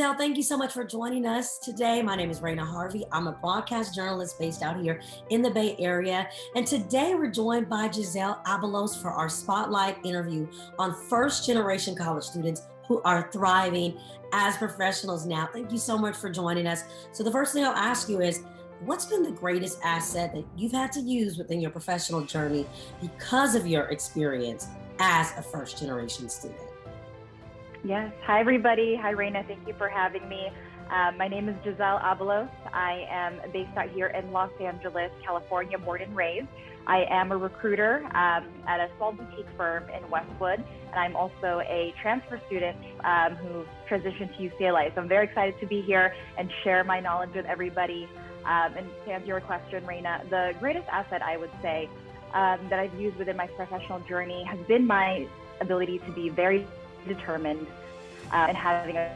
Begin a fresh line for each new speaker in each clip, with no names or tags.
Giselle, thank you so much for joining us today. My name is Reyna Harvey. I'm a broadcast journalist based out here in the Bay Area. And today we're joined by Giselle Abelos for our spotlight interview on first generation college students who are thriving as professionals now. Thank you so much for joining us. So the first thing I'll ask you is, what's been the greatest asset that you've had to use within your professional journey because of your experience as a first generation student?
Yes. Hi, everybody. Hi, Reyna. Thank you for having me. My name is Giselle Abelos. I am based out here in Los Angeles, California, born and raised. I am a recruiter at a small boutique firm in Westwood, and I'm also a transfer student who transitioned to UCLA. So I'm very excited to be here and share my knowledge with everybody. And to answer your question, Reyna, the greatest asset I would say that I've used within my professional journey has been my ability to be very determined and having a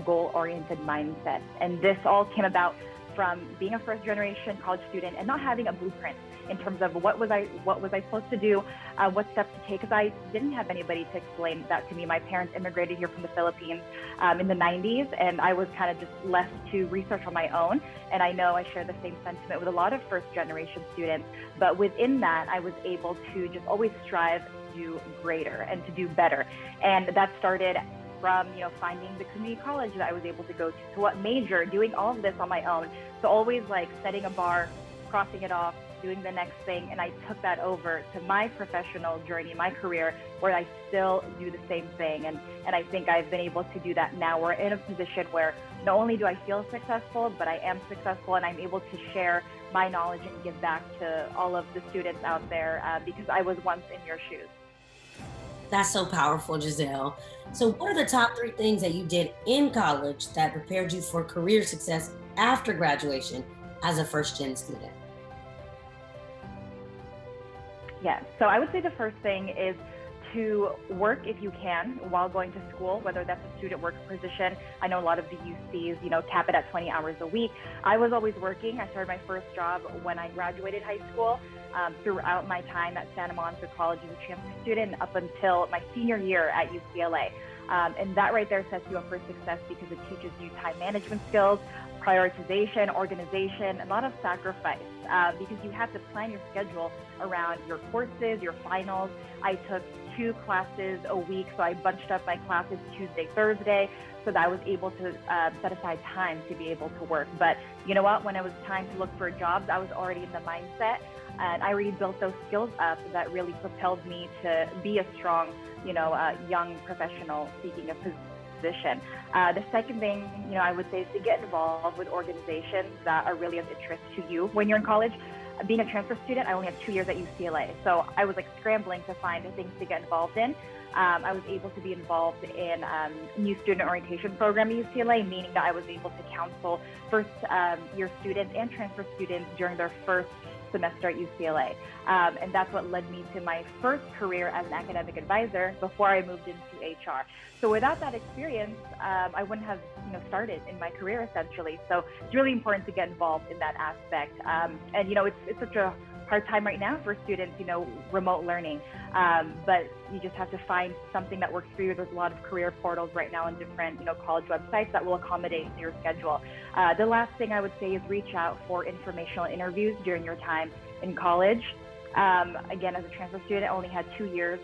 goal-oriented mindset. And this all came about from being a first-generation college student and not having a blueprint in terms of what was I supposed to do, what steps to take, because I didn't have anybody to explain that to me. My parents immigrated here from the Philippines in the 90s, and I was kind of just left to research on my own. And I know I share the same sentiment with a lot of first-generation students, but within that, I was able to just always strive to do greater and to do better. And that started from, finding the community college that I was able to go to what major, doing all of this on my own. So always like setting a bar, crossing it off, doing the next thing. And I took that over to my professional journey, my career, where I still do the same thing. And I think I've been able to do that now. We're in a position where not only do I feel successful, but I am successful, and I'm able to share my knowledge and give back to all of the students out there because I was once in your shoes.
That's so powerful, Giselle. So what are the top 3 things that you did in college that prepared you for career success after graduation as a first-gen student?
Yeah, so I would say the first thing is to work if you can while going to school, whether that's a student work position. I know a lot of the UCs, cap it at 20 hours a week. I was always working. I started my first job when I graduated high school. Throughout my time at Santa Monica College as a transfer student up until my senior year at UCLA. And that right there sets you up for success because it teaches you time management skills, prioritization, organization, a lot of sacrifice because you have to plan your schedule around your courses, your finals. I took 2 classes a week, so I bunched up my classes Tuesday, Thursday, so that I was able to set aside time to be able to work. But you know what? When it was time to look for jobs, I was already in the mindset, and I already built those skills up that really propelled me to be a strong, young professional seeking a position. The second thing, I would say is to get involved with organizations that are really of interest to you when you're in college. Being a transfer student, I only had 2 years at UCLA, so I was scrambling to find things to get involved in. I was able to be involved in new student orientation program at UCLA, meaning that I was able to counsel first-year students and transfer students during their first semester at UCLA. And that's what led me to my first career as an academic advisor before I moved into HR. So without that experience, I wouldn't have started in my career essentially. So it's really important to get involved in that aspect. And it's such a hard time right now for students, remote learning. But you just have to find something that works for you. There's a lot of career portals right now on different, college websites that will accommodate your schedule. The last thing I would say is reach out for informational interviews during your time in college. Again, as a transfer student, I only had 2 years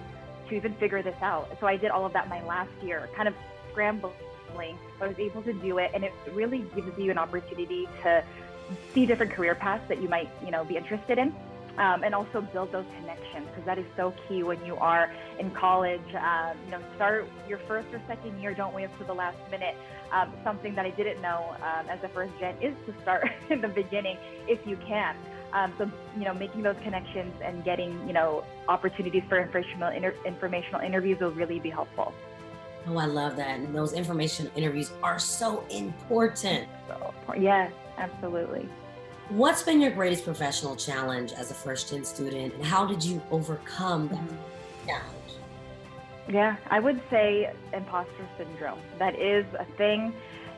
to even figure this out. So I did all of that my last year, kind of scrambling, but I was able to do it. And it really gives you an opportunity to see different career paths that you might, be interested in. And also build those connections, because that is so key when you are in college. Start your first or second year, don't wait up to the last minute. Something that I didn't know as a first gen is to start in the beginning if you can. So, making those connections and getting, opportunities for informational interviews will really be helpful.
Oh, I love that. And those information interviews are so important.
Yes, absolutely.
What's been your greatest professional challenge as a first-gen student, and how did you overcome that challenge?
Yeah, I would say imposter syndrome. That is a thing.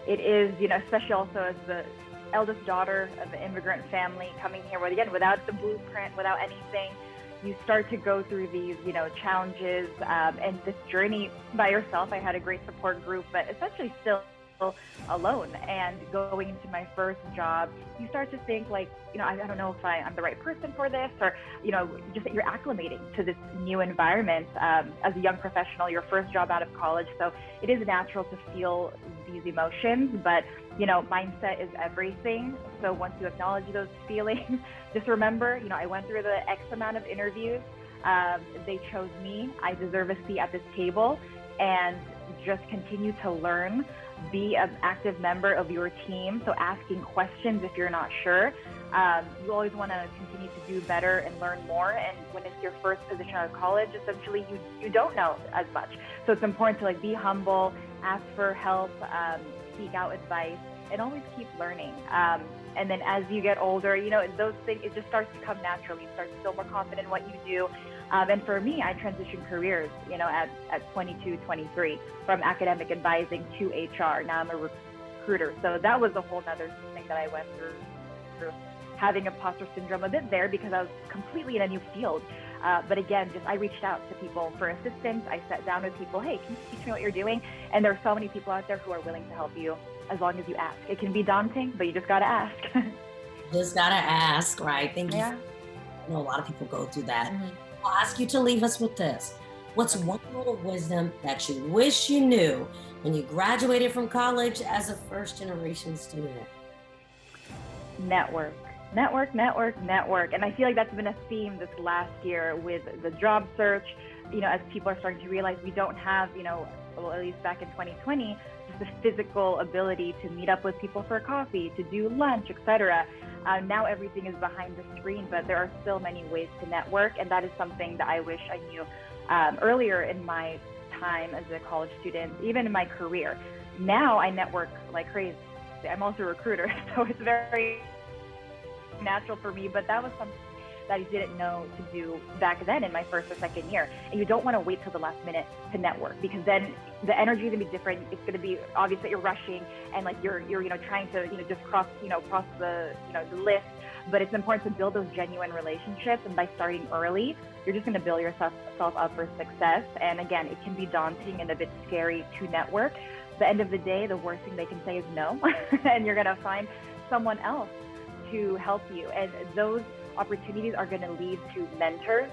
It is, especially also as the eldest daughter of an immigrant family coming here, without the blueprint, without anything. You start to go through these, challenges and this journey by yourself. I had a great support group, but essentially still alone. And going into my first job, you start to think like, I don't know if I'm the right person for this, or, just that you're acclimating to this new environment as a young professional, your first job out of college. So it is natural to feel these emotions, but, mindset is everything. So once you acknowledge those feelings, just remember, I went through the X amount of interviews. They chose me. I deserve a seat at this table, and just continue to learn. Be an active member of your team. So asking questions if you're not sure. You always want to continue to do better and learn more. And when it's your first position out of college, essentially you don't know as much. So it's important to be humble, ask for help, seek out advice, and always keep learning. And then as you get older, those things, it just starts to come naturally. You start to feel more confident in what you do. And for me, I transitioned careers, at 22, 23, from academic advising to HR. Now I'm a recruiter. So that was a whole nother thing that I went through, having imposter syndrome a bit there because I was completely in a new field. But again, I reached out to people for assistance. I sat down with people, hey, can you teach me what you're doing? And there are so many people out there who are willing to help you as long as you ask. It can be daunting, but you just got to ask.
Just got to ask, right? Thank you.
Yeah.
I know a lot of people go through that. I'll ask you to leave us with this. What's one word of wisdom that you wish you knew when you graduated from college as a first-generation student?
Network. And I feel like that's been a theme this last year with the job search, as people are starting to realize we don't have, well, at least back in 2020, just the physical ability to meet up with people for coffee, to do lunch, etc. Now everything is behind the screen, but there are still many ways to network. And that is something that I wish I knew earlier in my time as a college student, even in my career. Now I network like crazy. I'm also a recruiter, so it's very natural for me, but that was something that I didn't know to do back then in my first or second year. And you don't want to wait till the last minute to network, because then the energy is gonna be different. It's gonna be obvious that you're rushing and you're trying to just cross the the list. But it's important to build those genuine relationships, and by starting early, you're just gonna build yourself up for success. And again, it can be daunting and a bit scary to network. At the end of the day, the worst thing they can say is no, and you're gonna find someone else to help you. And those opportunities are going to lead to mentors,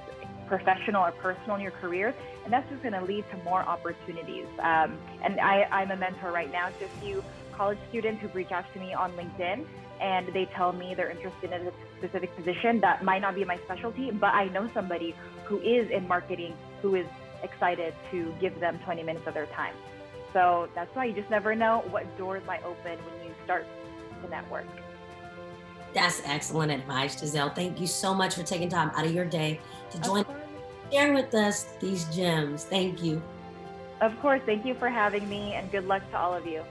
professional or personal, in your career, and that's just going to lead to more opportunities. And I'm a mentor right now to a few college students who've reached out to me on LinkedIn, and they tell me they're interested in a specific position that might not be my specialty, but I know somebody who is in marketing who is excited to give them 20 minutes of their time. So that's why you just never know what doors might open when you start to network.
That's excellent advice, Giselle. Thank you so much for taking time out of your day to join, sharing with us these gems. Thank you.
Of course. Thank you for having me, and good luck to all of you.